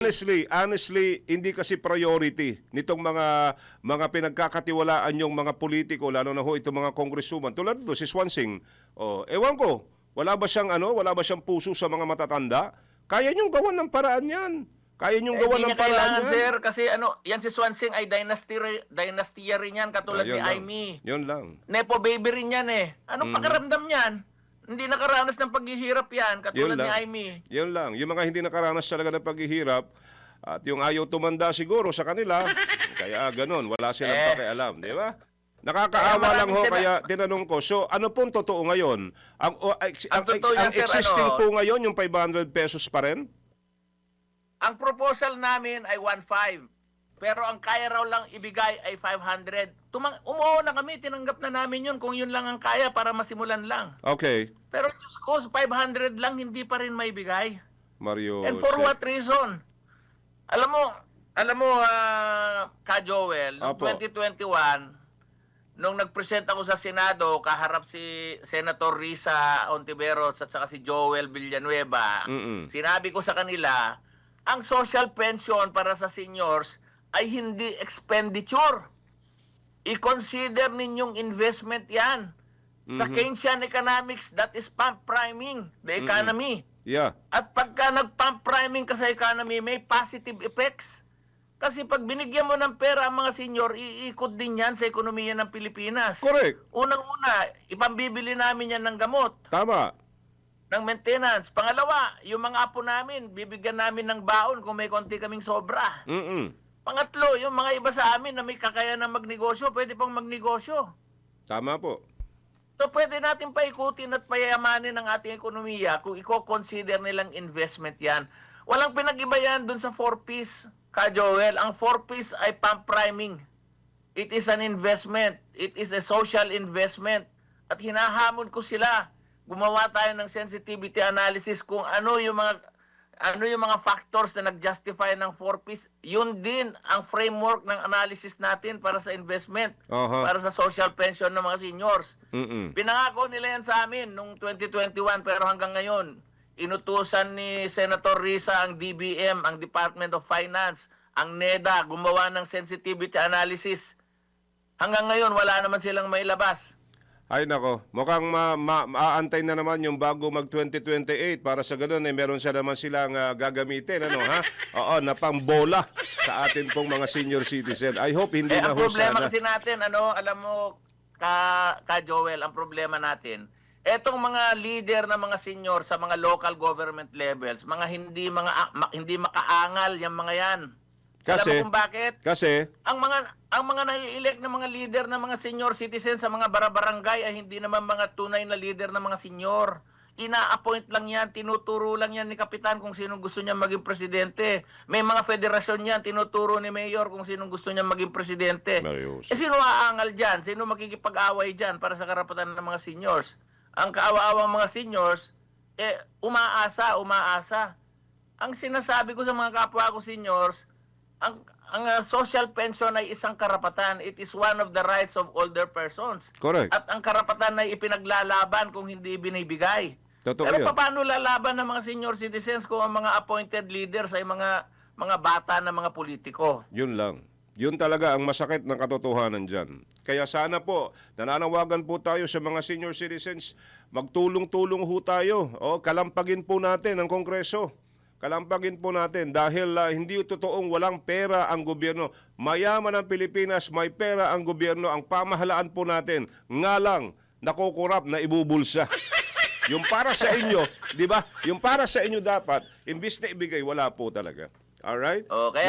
Honestly, hindi kasi priority nitong mga pinagkakatiwalaan yung mga politiko, lalo na ho itong mga congresswoman. Tulad nito si Swansing. Oh, ewan ko, wala ba siyang puso sa mga matatanda? Kaya niyong gawan ng paraan 'yan. Kaya niyong gawan ng paraan yan. Sir, kasi yan si Swansing ay dynastiya rin yan, katulad ni Aimee. Yun lang. Nepo baby rin yan eh. Anong pakiramdam yan? Hindi nakaranas ng paghihirap yan, katulad ni Aimee. Yun lang. Yung mga hindi nakaranas talaga ng paghihirap, at yung ayaw tumanda siguro sa kanila, kaya ganun, wala silang pakialam, di ba? Nakakaawa lang ho, kaya tinanong ko, so ano pong totoo ngayon? Ang existing po ngayon, yung 500 pesos pa rin? Ang proposal namin ay 1.5. Pero ang kaya raw lang ibigay ay 500. Umuo na kami, tinanggap na namin yun kung yun lang ang kaya para masimulan lang. Okay. Pero Diyos ko, 500 lang hindi pa rin maibigay. Mario. And for what reason? Alam mo, Ka Joel, noong 2021, nung nag-present ako sa Senado, kaharap si Senator Risa Ontiveros at saka si Joel Villanueva, sinabi ko sa kanila, ang social pension para sa seniors ay hindi expenditure. I-consider ninyong investment yan. Sa Keynesian economics, that is pump priming the economy. Yeah. At pagka nag-pump priming ka sa economy, may positive effects. Kasi pag binigyan mo ng pera ang mga senior, iikot din yan sa ekonomiya ng Pilipinas. Correct. Unang-una, ipambibili namin yan ng gamot. Tama. Ng maintenance. Pangalawa, yung mga apo namin, bibigyan namin ng baon kung may konti kaming sobra. Pangatlo, yung mga iba sa amin na may kakayahan ng magnegosyo, pwede pang magnegosyo. Tama po. So pwede natin paikutin at payamanin ang ating ekonomiya kung i-consider nilang investment yan. Walang pinag-iba yan dun sa 4Ps, Ka Joel. Ang 4Ps ay pump priming. It is an investment. It is a social investment. At hinahamon ko sila. Gumawa tayo ng sensitivity analysis kung ano yung mga factors na nag-justify ng 4Ps. Yun din ang framework ng analysis natin para sa investment, para sa social pension ng mga seniors. Pinangako nila yan sa amin noong 2021 pero hanggang ngayon, inutusan ni Senator Risa ang DBM, ang Department of Finance, ang NEDA, gumawa ng sensitivity analysis. Hanggang ngayon, wala naman silang mailabas. Ay nako, mukhang maaantay na naman yung bago mag-2028 para sa ganun meron naman silang gagamitin, ano ha? Oo, na pangbola sa atin pong mga senior citizen. I hope hindi na ho sana. Ang problema kasi natin, alam mo, Ka Joel, ang problema natin, etong mga leader na mga senior sa mga local government levels, mga hindi makaangal yung mga yan. Kasi, alam mo kung bakit? Kasi ang mga nai-elect na mga leader na mga senior citizen sa mga barangay ay hindi naman mga tunay na leader na mga senior. Ina-appoint lang yan, tinuturo lang yan ni Kapitan kung sino gusto niya maging presidente. May mga federasyon yan, tinuturo ni Mayor kung sino gusto niya maging presidente. Sino aangal dyan? Sino makikipag-away dyan para sa karapatan ng mga seniors? Ang kaawa-awang mga seniors, umaasa. Ang sinasabi ko sa mga kapwa ko seniors, ang social pension ay isang karapatan. It is one of the rights of older persons. Correct. At ang karapatan ay ipinaglalaban kung hindi binibigay. Totoo Pero yan. paano lalaban ng mga senior citizens kung ang mga appointed leaders ay mga bata na mga politiko? Yun lang. Yun talaga ang masakit ng katotohanan dyan. Kaya sana po, nananawagan po tayo sa mga senior citizens, magtulong-tulong ho tayo. Kalampagin po natin ang Kongreso. Kalampagin po natin dahil hindi totoong walang pera ang gobyerno. Mayaman ang Pilipinas, may pera ang gobyerno. Ang pamahalaan po natin, nga lang, nakukurap na ibubulsa. Yung para sa inyo, di ba? Yung para sa inyo dapat, imbis na ibigay, wala po talaga. Alright? Kaya